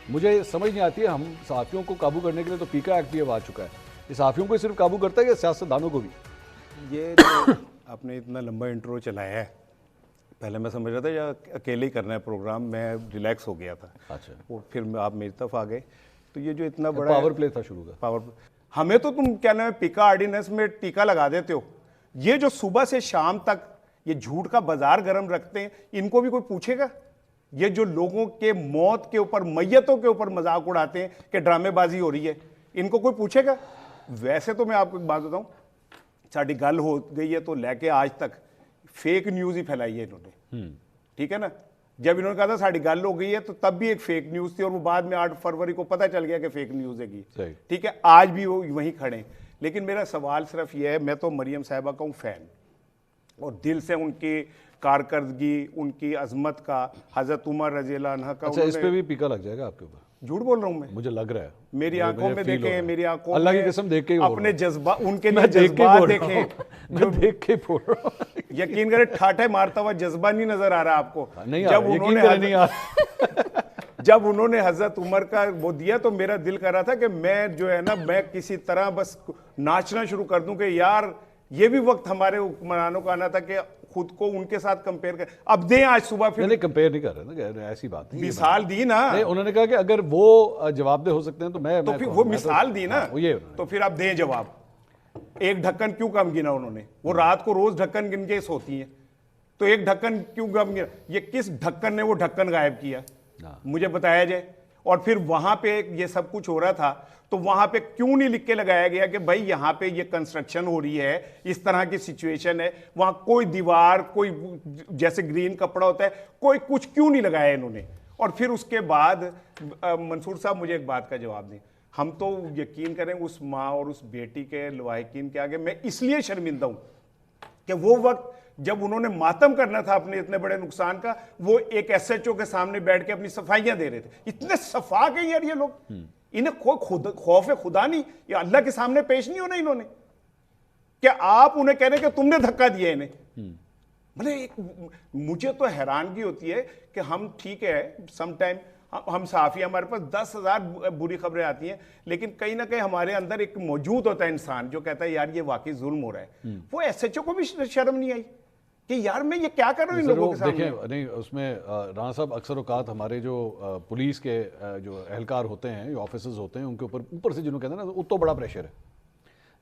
مجھے سمجھ نہیں آتی ہے ہم صحافیوں کو قابو کرنے کے لیے تو پیکا ایکٹ بھی اب آ چکا ہے، یہ صحافیوں کو صرف قابو کرتا ہے یا سیاستدانوں کو بھی؟ یہ جو آپ نے اتنا لمبا انٹرو چلایا ہے، پہلے میں سمجھ رہا تھا یا اکیلے ہی کرنا ہے پروگرام، میں ریلیکس ہو گیا تھا. اچھا، وہ پھر آپ میری طرف آ گئے. تو یہ جو اتنا بڑا پاور پلے تھا شروع کا. پاور ہمیں تو تم کیا نام ہے پیکا آرڈیننس میں ٹیکا لگا دیتے ہو. یہ جو صبح سے شام تک یہ جھوٹ کا بازار گرم رکھتے ہیں، ان کو بھی کوئی پوچھے گا؟ یہ جو لوگوں کے موت کے اوپر، میتوں کے اوپر مذاق اڑاتے ہیں کہ ڈرامے بازی ہو رہی ہے، ان کو کوئی پوچھے گا؟ ویسے تو میں آپ کو ایک بات بتاؤں، ساڑی گل ہو گئی ہے تو لے کے آج تک فیک نیوز ہی پھیلائی ہے انہوں نے. ٹھیک ہے نا؟ جب انہوں نے کہا تھا ساڑی گل ہو گئی ہے تو تب بھی ایک فیک نیوز تھی، اور وہ بعد میں 8 فروری کو پتہ چل گیا کہ فیک نیوز ہے. ٹھیک ہے، آج بھی وہ وہیں کھڑے ہیں. لیکن میرا سوال صرف یہ ہے، میں تو مریم صاحبہ کا ہوں فین، اور دل سے ان کی کارکردگی، ان کی عظمت کا، حضرت عمر رضی اللہ عنہ کا. اچھا، اس پہ بھی پیکا لگ جائے گا آپ کے اوپر؟ جھوٹ بول رہا ہوں میں، مجھے لگ رہا ہے. میری آنکھوں میں دیکھیں، میری آنکھوں اللہ کی قسم دیکھ کے ہی اپنے جذبات، ان کے لیے جذبات دیکھیں. جو دیکھ کے بول رہا ہوں، یقین کریں ٹھاٹے مارتا ہوا جذبہ نہیں نظر آ رہا آپ کو؟ جب انہوں نے حضرت عمر کا وہ دیا تو میرا دل کر رہا تھا کہ میں جو ہے نا، میں کسی طرح بس ناچنا شروع کر دوں کہ یار یہ بھی وقت ہمارے حکمرانوں کا آنا تھا کہ خود کو ان کے ساتھ کمپیئر کر. اب دیں آج صبح پھر. نہیں کمپیئر نہیں کر رہے نا، ایسی بات نہیں. مثال دی نا انہوں نے کہا کہ اگر وہ جواب دہ ہو سکتے ہیں تو میں تو پھر وہ مثال دی نا، تو پھر آپ دیں جواب. ایک ڈھکن کیوں کم گنا انہوں نے؟ وہ رات کو روز ڈھکن گن کے سوتی ہیں، تو ایک ڈھکن کیوں کم گنا؟ یہ کس ڈھکن نے وہ ڈھکن غائب کیا مجھے بتایا جائے. اور پھر وہاں پہ یہ سب کچھ ہو رہا تھا تو وہاں پہ کیوں نہیں لکھ کے لگایا گیا کہ بھائی یہاں پہ یہ کنسٹرکشن ہو رہی ہے، اس طرح کی سچویشن ہے، وہاں کوئی دیوار، کوئی جیسے گرین کپڑا ہوتا ہے، کوئی کچھ کیوں نہیں لگایا انہوں نے؟ اور پھر اس کے بعد منصور صاحب مجھے ایک بات کا جواب دیں. ہم تو یقین کریں اس ماں اور اس بیٹی کے لواحقین کے آگے میں اس لیے شرمندہ ہوں کہ وہ وقت جب انہوں نے ماتم کرنا تھا اپنے اتنے بڑے نقصان کا، وہ ایک ایس ایچ او کے سامنے بیٹھ کے اپنی صفائیاں دے رہے تھے. اتنے صفاق ہیں یار یہ لوگ، انہیں کوئی خوف خدا نہیں، یا اللہ کے سامنے پیش نہیں ہونا انہوں نے. کہ آپ انہیں کہہ رہے کہ تم نے دھکا دیا انہیں. مجھے تو حیرانگی ہوتی ہے کہ ہم ٹھیک ہے سم ٹائم ہم صحافی، ہمارے پاس 10,000 بری خبریں آتی ہیں، لیکن کہیں نہ کہیں ہمارے اندر ایک موجود ہوتا ہے انسان جو کہتا ہے یار یہ واقعی ظلم ہو رہا ہے. وہ ایس ایچ او کو بھی شرم نہیں آئی کہ یار میں یہ کیا کر رہا ہوں ان لوگوں کے سامنے؟ دیکھیں نہیں، اس میں رانا صاحب اکثر اوقات ہمارے جو پولیس کے جو اہلکار ہوتے ہیں، جو آفیسرز ہوتے ہیں، ان کے اوپر سے جنہوں کہتے ہیں نا اتو بڑا پریشر ہے.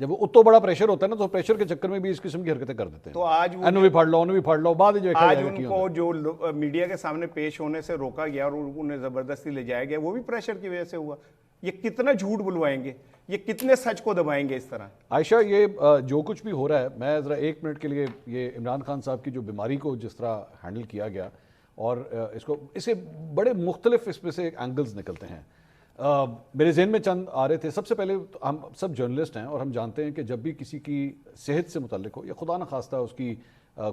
جب وہ اتو بڑا پریشر ہوتا ہے نا تو پریشر کے چکر میں بھی اس قسم کی حرکتیں کر دیتے ہیں. تو آج انہوں بھی پھاڑ لو، انہوں بھی پھاڑ لو، بعد جو آج ان کو جو میڈیا کے سامنے پیش ہونے سے روکا گیا اور انہیں زبردستی لے جایا گیا، وہ بھی پریشر کی وجہ سے ہوا. یہ کتنا جھوٹ بلوائیں گے، یہ کتنے سچ کو دبائیں گے اس طرح؟ عائشہ یہ جو کچھ بھی ہو رہا ہے، میں ذرا 1 منٹ کے لیے یہ عمران خان صاحب کی جو بیماری کو جس طرح ہینڈل کیا گیا، اور اسے بڑے مختلف اس میں سے اینگلز نکلتے ہیں. میرے ذہن میں چند آ رہے تھے. سب سے پہلے ہم سب جرنلسٹ ہیں اور ہم جانتے ہیں کہ جب بھی کسی کی صحت سے متعلق ہو یا خدا نہ خواستہ اس کی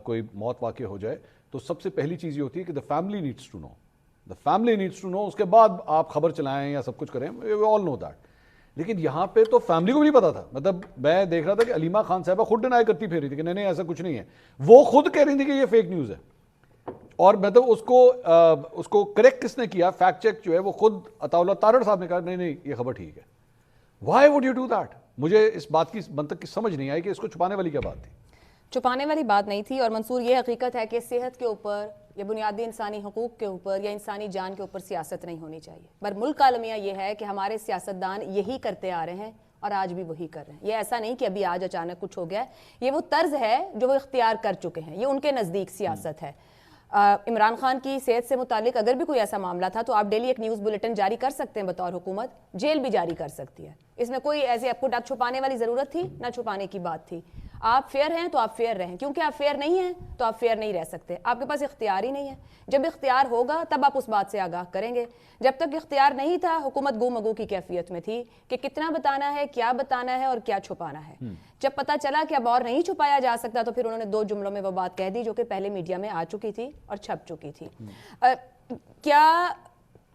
کوئی موت واقع ہو جائے تو سب سے پہلی چیز یہ ہوتی ہے کہ the family needs to know. اس کے بعد آپ خبر چلائیں یا سب کچھ کریں، we all know that. لیکن یہاں پہ تو فیملی کو بھی نہیں پتا تھا. مطلب میں دیکھ رہا تھا کہ علیمہ خان صاحبہ خود ڈینائی کرتی پھر رہی تھی کہ نہیں ایسا کچھ نہیں ہے. وہ خود کہہ رہی تھی کہ یہ فیک نیوز ہے، اور مطلب اس کو کریکٹ کس نے کیا، فیکٹ چیک جو ہے وہ خود عطا اللہ تارڑ صاحب نے کہا نہیں یہ خبر ٹھیک ہے. Y would you do that? مجھے اس بات کی منطق کی سمجھ نہیں آئی کہ اس کو چھپانے والی کیا بات تھی. چھپانے والی بات نہیں تھی. اور منصور یہ حقیقت ہے کہ صحت کے اوپر یا بنیادی انسانی حقوق کے اوپر یا انسانی جان کے اوپر سیاست نہیں ہونی چاہیے. پر ملک کا المیہ یہ ہے کہ ہمارے سیاستدان یہی کرتے آ رہے ہیں اور آج بھی وہی کر رہے ہیں. یہ ایسا نہیں کہ ابھی آج اچانک کچھ ہو گیا ہے، یہ وہ طرز ہے جو وہ اختیار کر چکے ہیں، یہ ان کے نزدیک سیاست ہے. عمران خان کی صحت سے متعلق اگر بھی کوئی ایسا معاملہ تھا تو آپ ڈیلی ایک نیوز بلیٹن جاری کر سکتے ہیں بطور حکومت، جیل بھی جاری کر سکتی ہے. اس میں کوئی ایسے آپ کو چھپانے والی ضرورت تھی نہ چھپانے کی بات تھی. آپ فیئر ہیں تو آپ فیئر رہیں، کیونکہ آپ فیئر نہیں ہیں تو آپ فیئر نہیں رہ سکتے. آپ کے پاس اختیار ہی نہیں ہے. جب اختیار ہوگا تب آپ اس بات سے آگاہ کریں گے. جب تک اختیار نہیں تھا حکومت گو مگو کی کیفیت میں تھی کہ کتنا بتانا ہے، کیا بتانا ہے اور کیا چھپانا ہے. جب پتہ چلا کہ اب اور نہیں چھپایا جا سکتا تو پھر انہوں نے 2 جملوں میں وہ بات کہہ دی جو کہ پہلے میڈیا میں آ چکی تھی اور چھپ چکی تھی. کیا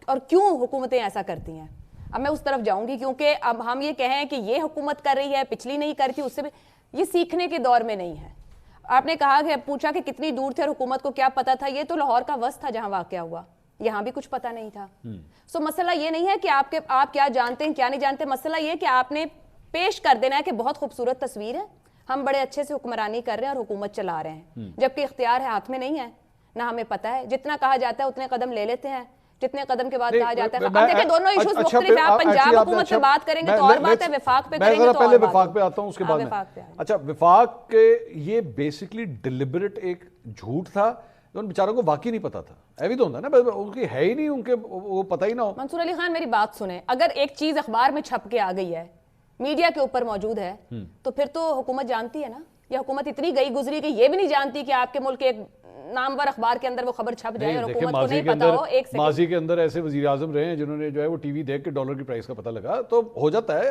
اور کیوں حکومتیں ایسا کرتی ہیں؟ اب میں اس طرف جاؤں گی، کیونکہ اب ہم یہ کہیں کہ یہ حکومت کر رہی ہے، پچھلی نہیں کر رہی تھی، اس سے بھی یہ سیکھنے کے دور میں نہیں ہے. آپ نے کہا کہ پوچھا کہ کتنی دور تھے اور حکومت کو کیا پتا تھا. یہ تو لاہور کا وسط تھا جہاں واقعہ ہوا. یہاں بھی کچھ پتہ نہیں تھا. سو مسئلہ یہ نہیں ہے کہ آپ کیا جانتے ہیں کیا نہیں جانتے, مسئلہ یہ کہ آپ نے پیش کر دینا ہے کہ بہت خوبصورت تصویر ہے, ہم بڑے اچھے سے حکمرانی کر رہے ہیں اور حکومت چلا رہے ہیں, جبکہ اختیار ہے ہاتھ میں نہیں ہے, نہ ہمیں پتہ ہے. جتنا کہا جاتا ہے اتنے قدم لے لیتے ہیں, جتنے قدم کے بعد کہا جاتا ہے. اب دیکھیں دونوں ایشوز مختلف ہیں, آپ پنجاب حکومت پہ بات کریں گے تو اور بات ہے, وفاق پہ کریں گے تو پہلے وفاق پہ آتا ہوں اس کے بعد میں. اچھا وفاق کے یہ بیسکلی ڈیلیبریٹ ایک جھوٹ تھا, ان بیچاروں کو واقعی نہیں پتا تھا, ایوی تو ہوتا ہے نا, ان کی ہے ہی نہیں, ان کے وہ پتہ ہی نہ ہو. منصور علی خان میری بات سنیں, اگر ایک چیز اخبار میں چھپ کے آ گئی ہے, میڈیا کے اوپر موجود ہے, تو پھر تو حکومت جانتی ہے نا, یا حکومت اتنی گئی گزری کہ یہ بھی نہیں جانتی کہ آپ کے ملک ایک نامور اخبار کے اندر وہ خبر چھپ جائے اور حکومت کو نہیں پتا ہو. ایک سیکنڈ, ماضی کے اندر ایسے وزیر اعظم رہے ہیں جنہوں نے جو ہے وہ ٹی وی دیکھ کے ڈالر کی پرائس کا پتہ لگا, تو ہو جاتا ہے.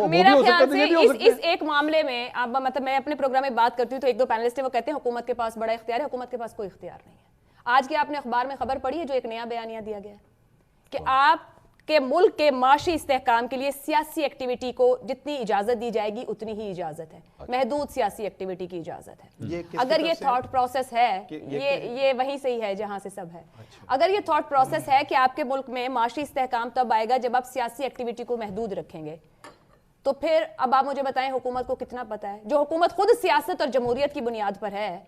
میرا خیال سے اس ایک معاملے میں مطلب میں اپنے پروگرام میں بات کرتی ہوں تو ایک دو پینلسٹ ہیں وہ کہتے ہیں حکومت کے پاس بڑا اختیار ہے, حکومت کے پاس کوئی اختیار نہیں ہے. آج کی آپ نے اخبار میں خبر پڑھی ہے جو ایک نیا بیانیہ دیا گیا ہے کہ آپ کہ ملک کے معاشی استحکام کے لیے سیاسی ایکٹیویٹی کو جتنی اجازت دی جائے گی اتنی ہی اجازت ہے, محدود سیاسی ایکٹیویٹی کی اجازت ہے. اگر یہ تھاٹ پروسیس ہے, یہ وہیں سے ہی ہے جہاں سے سب ہے. اگر یہ تھاٹ پروسیس ہے کہ آپ کے ملک میں معاشی استحکام تب آئے گا جب آپ سیاسی ایکٹیویٹی کو محدود رکھیں گے, تو پھر اب آپ مجھے بتائیں حکومت کو کتنا پتہ ہے, جو حکومت خود سیاست اور جمہوریت کی بنیاد پر ہے.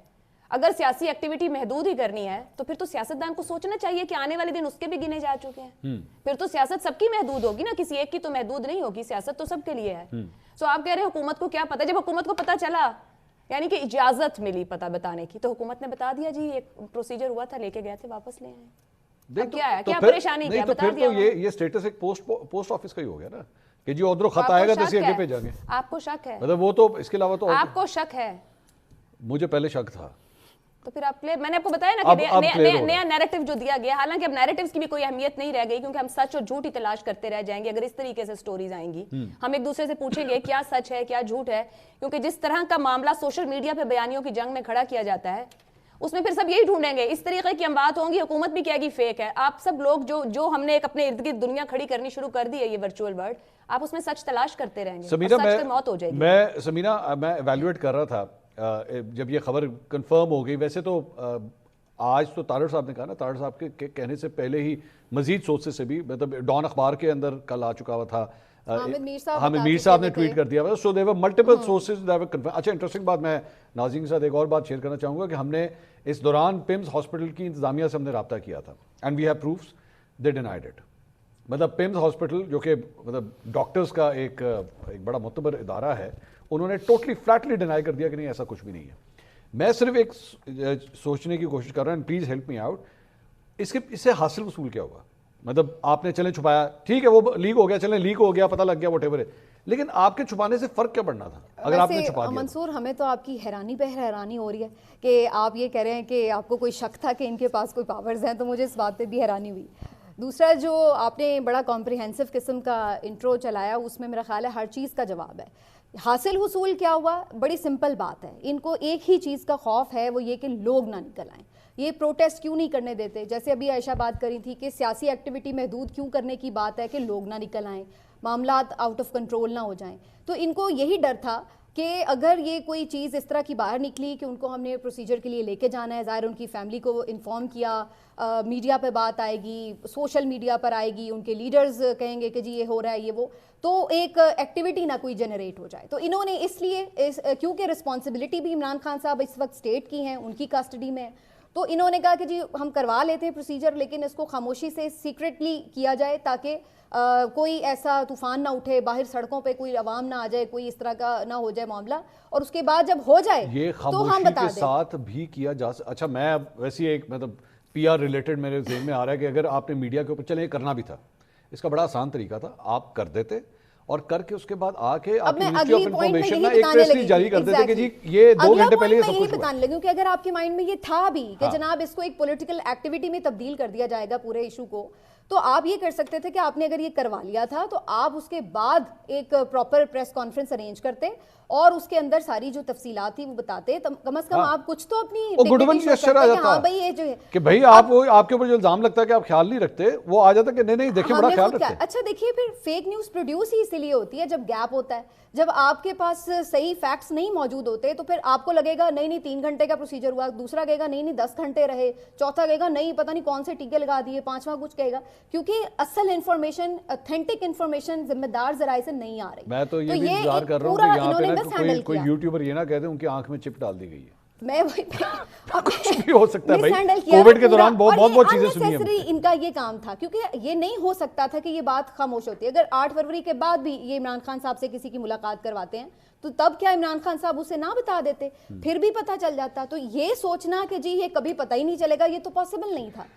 اگر سیاسی ایکٹیویٹی محدود ہی کرنی ہے تو پھر تو سیاستدان کو سوچنا چاہیے کہ آنے والے دن اس کے بھی گنے جا چکے ہیں. پھر تو سیاست سب کی محدود ہوگی نا, کسی ایک کی تو محدود نہیں ہوگی, سیاست تو سب کے لیے ہے. سو آپ کہہ رہے ہیں حکومت کو کیا پتہ, جب حکومت کو پتہ چلا یعنی کہ اجازت ملی پتہ بتانے کی, تو حکومت نے بتا دیا جی ایک پروسیجر ہوا تھا, لے کے گئے تھے, واپس لے آئے. کیا ہے, کیا پریشانی کیا بتا دیا. یہ سٹیٹس ایک پوسٹ آفس کا ہی ہو گیا نا کہ جی ادھر خط آئے گا تو اسی آگے بھیجیں گے. آپ کو شک ہے, مطلب وہ تو اس کے علاوہ تو آپ کو شک ہے. مجھے پہلے شک تھا, تو پھر آپ میں نے آپ کو بتایا نا کہ نیا نیریٹو جو دیا گیا, حالانکہ اب نیریٹوز کی بھی کوئی اہمیت نہیں رہ گئی کیونکہ ہم سچ اور جھوٹ ہی تلاش کرتے رہ جائیں گے اگر اس طریقے سے سٹوریز آئیں گی. ہم ایک دوسرے سے پوچھیں گے کیا سچ ہے کیا جھوٹ ہے, کیونکہ جس طرح کا معاملہ سوشل میڈیا پہ بیانیوں کی جنگ میں کھڑا کیا جاتا ہے اس میں پھر سب یہی ڈھونڈیں گے, اس طریقے کی ہم بات ہوں گی, حکومت بھی کہے گی فیک ہے. آپ سب لوگ جو ہم نے ایک اپنے ارد گرد دنیا کھڑی کرنی شروع کر دی ہے, یہ ورچوئل ورلڈ, آپ اس میں سچ تلاش کرتے رہیں گے, سچ پہ موت ہو جائے گی. سمینا میں ایویلویٹ کر رہا تھا جب یہ خبر کنفرم ہو گئی. ویسے تو آج تو طارق صاحب نے کہا نا, طارق صاحب کے کہنے سے پہلے ہی مزید سورسز سے بھی, مطلب ڈان اخبار کے اندر کل آ چکا ہوا تھا, حامد میر صاحب نے ٹویٹ کر دیا ہوا, so there were multiple sources that were confirm. اچھا انٹرسٹنگ بات, میں ناظرین کے ساتھ ایک اور بات شیئر کرنا چاہوں گا کہ ہم نے اس دوران پمز ہاسپٹل کی انتظامیہ سے ہم نے رابطہ کیا تھا, and we have proofs, they denied it. مطلب پمز ہاسپٹل جو کہ مطلب ڈاکٹرز کا ایک بڑا معتبر ادارہ ہے, انہوں نے ٹوٹلی فلیٹلی ڈینائی کر دیا کہ نہیں ایسا کچھ بھی نہیں ہے. میں صرف ایک سوچنے کی کوشش کر رہا ہوں, پلیز ہیلپ می آؤٹ, اس سے حاصل وصول کیا ہوگا. مطلب آپ نے چلیں چھپایا, ٹھیک ہے وہ لیک ہو گیا, چلیں لیک ہو گیا, پتہ لگ گیا, واٹ ایور ہے, لیکن آپ کے چھپانے سے فرق کیا پڑنا تھا اگر آپ نے چھپا دیا. منصور ہمیں تو آپ کی حیرانی پہ حیرانی ہو رہی ہے کہ آپ یہ کہہ رہے ہیں کہ آپ کو کوئی شک تھا کہ ان کے پاس کوئی پاورز ہیں, تو مجھے اس بات پہ بھی حیرانی ہوئی. دوسرا جو آپ نے بڑا کمپریہنسو قسم کا انٹرو چلایا, اس میں میرا خیال ہے ہر چیز کا جواب ہے. حاصل حصول کیا ہوا, بڑی سمپل بات ہے, ان کو ایک ہی چیز کا خوف ہے, وہ یہ کہ لوگ نہ نکل آئیں. یہ پروٹیسٹ کیوں نہیں کرنے دیتے, جیسے ابھی عائشہ بات کری تھی کہ سیاسی ایکٹیویٹی محدود کیوں کرنے کی بات ہے کہ لوگ نہ نکل آئیں, معاملات آؤٹ آف کنٹرول نہ ہو جائیں. تو ان کو یہی ڈر تھا کہ اگر یہ کوئی چیز اس طرح کی باہر نکلی کہ ان کو ہم نے پروسیجر کے لیے لے کے جانا ہے, ظاہر ان کی فیملی کو انفارم کیا, میڈیا پہ بات آئے گی, سوشل میڈیا پر آئے گی, ان کے لیڈرز کہیں گے کہ جی یہ ہو رہا ہے یہ وہ, تو ایک ایکٹیویٹی نہ کوئی جنریٹ ہو جائے. تو انہوں نے اس لیے کیونکہ رسپانسبلٹی بھی عمران خان صاحب اس وقت اسٹیٹ کی ہیں, ان کی کسٹڈی میں, تو انہوں نے کہا کہ جی ہم کروا لیتے ہیں پروسیجر, لیکن اس کو خاموشی سے سیکرٹلی کیا جائے تاکہ کوئی ایسا طوفان نہ اٹھے, باہر سڑکوں پہ کوئی عوام نہ آ جائے, کوئی اس طرح کا نہ ہو جائے معاملہ, اور اس کے بعد جب ہو جائے یہ تو ہم بتا دیں. کے ساتھ بھی کیا جا سکتا. اچھا میں ویسے ایک مطلب پی آر ریلیٹڈ میرے ذہن میں آ رہا ہے کہ اگر آپ نے میڈیا کے اوپر, چلیں یہ کرنا بھی تھا, اس کا بڑا آسان طریقہ تھا, آپ کر دیتے اور کر کے اس کے بعد آ کے آپ منسٹری آف انفارمیشن میں ایک پریس ریلیز جاری کر دیتے کہ جی یہ 2 گھنٹے پہلے یہ سب کچھ بتانے لگوں کہ اگر آپ کے مائنڈ میں یہ تھا بھی کہ جناب اس کو ایک پولیٹیکل ایکٹیویٹی میں تبدیل کر دیا جائے گا پورے ایشو کو, تو آپ یہ کر سکتے تھے کہ آپ نے اگر یہ کروا لیا تھا تو آپ اس کے بعد ایک پراپر پریس کانفرنس ارینج کرتے اور اس کے اندر ساری جو تفصیلات تھی وہ بتاتے. کم از کم آپ کچھ تو اپنی گڈ ول جسچر آ جاتا کہ بھائی آپ کے اوپر جو الزام لگتا ہے کہ آپ خیال نہیں رکھتے, وہ آ جاتا کہ نہیں نہیں دیکھیں بڑا خیال رکھتے. اچھا دیکھیے پھر فیک نیوز پروڈیوس ہی اسی لیے ہوتی ہے جب گیپ ہوتا ہے, جب آپ کے پاس صحیح فیکٹس نہیں موجود ہوتے تو پھر آپ کو لگے گا نہیں نہیں 3 گھنٹے کا پروسیجر ہوا, دوسرا کہے گا نہیں نہیں 10 گھنٹے رہے, چوتھا کہے گا نہیں پتہ نہیں کون سے ٹیکے لگا دیے, پانچواں کچھ کہے گا, کیونکہ اصل انفارمیشن اتھینٹک انفارمیشن ذمہ دار ذرائع سے نہیں آ رہی. میں تو یہ بھی انتظار کر رہا ہوں کہ یہاں پہ نا کوئی یوٹیوبر یہ نہ کہہ دے ان کی آنکھ میں چپ ڈال دی گئی ہے. میں کچھ بھی ہو سکتا ہے بھائی, کووڈ کے دوران بہت چیزیں سنی ہیں. ان کا یہ کام تھا کیونکہ یہ نہیں ہو سکتا تھا کہ یہ بات خاموش ہوتی ہے. اگر 8 فروری کے بعد بھی یہ عمران خان صاحب سے کسی کی ملاقات کرواتے ہیں تو تب کیا عمران خان صاحب اسے نہ بتا دیتے, پھر بھی پتہ چل جاتا. تو یہ سوچنا کہ جی یہ کبھی پتہ ہی نہیں چلے گا, یہ تو پاسبل نہیں تھا.